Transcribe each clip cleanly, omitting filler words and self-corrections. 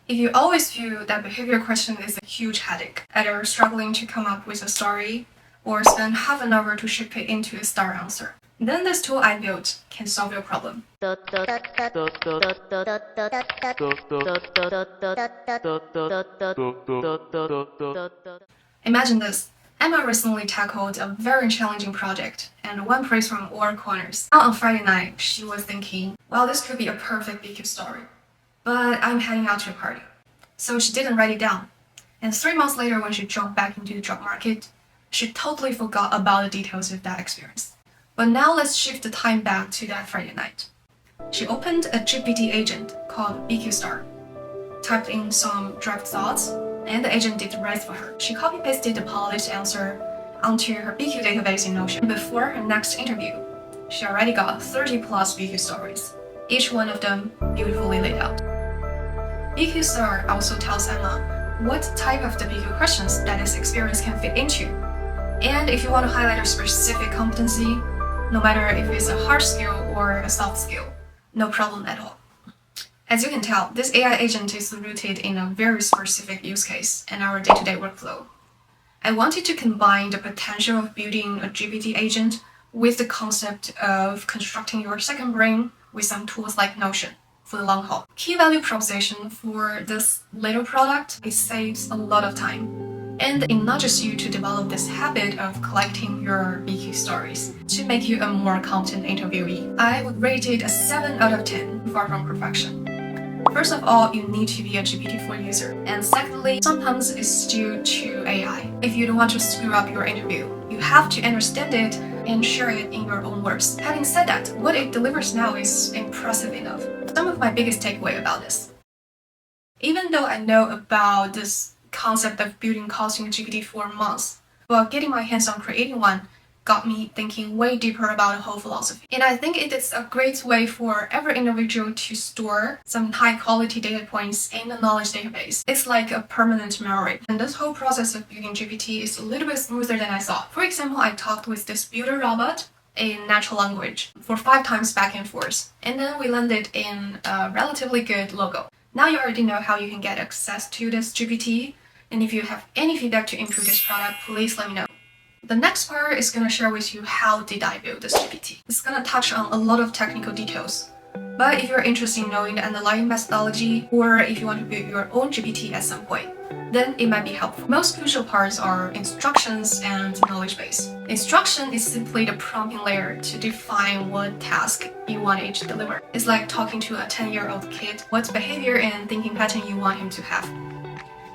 If you always feel that behavior question is a huge headache, either struggling to come up with a story or spend half an hour to shape it into a star answer, then this tool I built can solve your problem. Imagine this. Emma recently tackled a very challenging project and won praise from all corners. Now on Friday night, she was thinking, well, this could be a perfect BQ story, but I'm heading out to a party. So she didn't write it down. And 3 months later, when she jumped back into the job market, she totally forgot about the details of that experience. But now let's shift the time back to that Friday night. She opened a GPT agent called BQ Star, typed in some draft thoughts, and the agent did the rest for her. She copy-pasted the polished answer onto her BQ database in Notion. Before her next interview, she already got 30 plus BQ stories, each one of them beautifully laid out. BQ Star also tells Emma what type of the BQ questions that this experience can fit into. And if you want to highlight a specific competency, no matter if it's a hard skill or a soft skill, no problem at all. As you can tell, this AI agent is rooted in a very specific use case and our day-to-day workflow. I wanted to combine the potential of building a GPT agent with the concept of constructing your second brain with some tools like Notion for the long haul. Key value proposition for this little product, it saves a lot of time. And it nudges you to develop this habit of collecting your BQ stories to make you a more competent interviewee. I would rate it a 7 out of 10, far from perfection. First of all, you need to be a GPT-4 user. And secondly, sometimes it's due to AI. If you don't want to screw up your interview, you have to understand it and share it in your own words. Having said that, what it delivers now is impressive enough. Some of my biggest takeaway about this. Even though I know about this concept of building costing GPT for months, but getting my hands on creating one got me thinking way deeper about the whole philosophy. And I think it is a great way for every individual to store some high quality data points in the knowledge database. It's like a permanent memory. And this whole process of building GPT is a little bit smoother than I thought. For example, I talked with this builder robot in natural language for 5 times back and forth. And then we landed in a relatively good logo. Now you already know how you can get access to this GPT. And if you have any feedback to improve this product, please let me know. The next part is going to share with you how did I build this GPT. It's going to touch on a lot of technical details. But if you're interested in knowing the underlying methodology, or if you want to build your own GPT at some point, then it might be helpful. Most crucial parts are instructions and knowledge base. Instruction is simply the prompting layer to define what task you want it to deliver. It's like talking to a 10-year-old kid what behavior and thinking pattern you want him to have.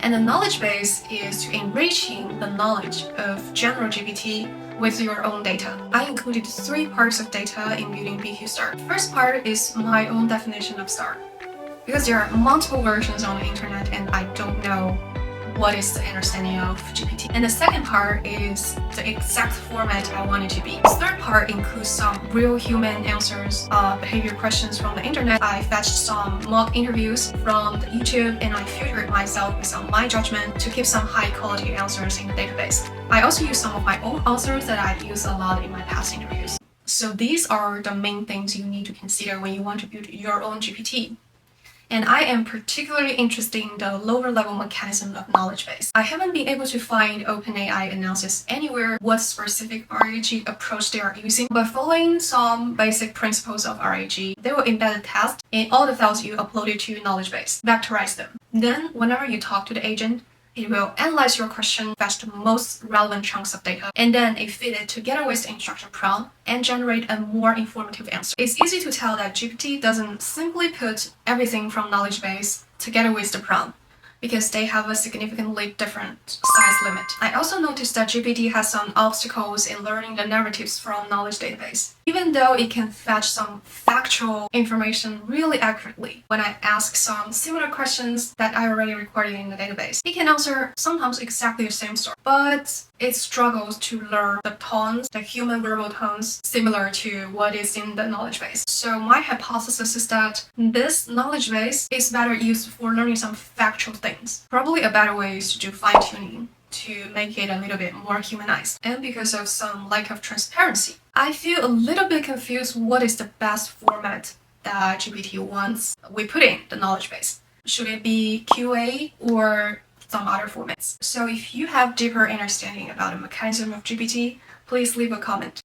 And the knowledge base is to enriching the knowledge of general GPT with your own data. I included 3 parts of data in building BQ Star. The first part is my own definition of star, because there are multiple versions on the internet and I don't know what is the understanding of GPT. And the second part is the exact format I want it to be. The third part includes some real human answers, behavior questions from the internet. I fetched some mock interviews from the YouTube and I filtered myself based on my judgment to keep some high quality answers in the database. I also use some of my own answers that I use a lot in my past interviews. So these are the main things you need to consider when you want to build your own GPT. And I am particularly interested in the lower level mechanism of knowledge base. I haven't been able to find OpenAI analysis anywhere what specific RAG approach they are using, but following some basic principles of RAG, they will embed a test in all the files you uploaded to your knowledge base, vectorize them. Then, whenever you talk to the agent, it will analyze your question, fetch the most relevant chunks of data, and then it feed it together with the instruction prompt and generate a more informative answer. It's easy to tell that GPT doesn't simply put everything from knowledge base together with the prompt, because they have a significantly different size limit. I also noticed that GPT has some obstacles in learning the narratives from knowledge database. Even though it can fetch some factual information really accurately, when I ask some similar questions that I already recorded in the database, it can answer sometimes exactly the same story, but it struggles to learn the tones, the human verbal tones, similar to what is in the knowledge base. So my hypothesis is that this knowledge base is better used for learning some factual things. Probably a better way is to do fine-tuning to make it a little bit more humanized. And because of some lack of transparency, I feel a little bit confused what is the best format that GPT wants we put in the knowledge base. Should it be QA or some other formats? So if you have deeper understanding about the mechanism of GPT, please leave a comment.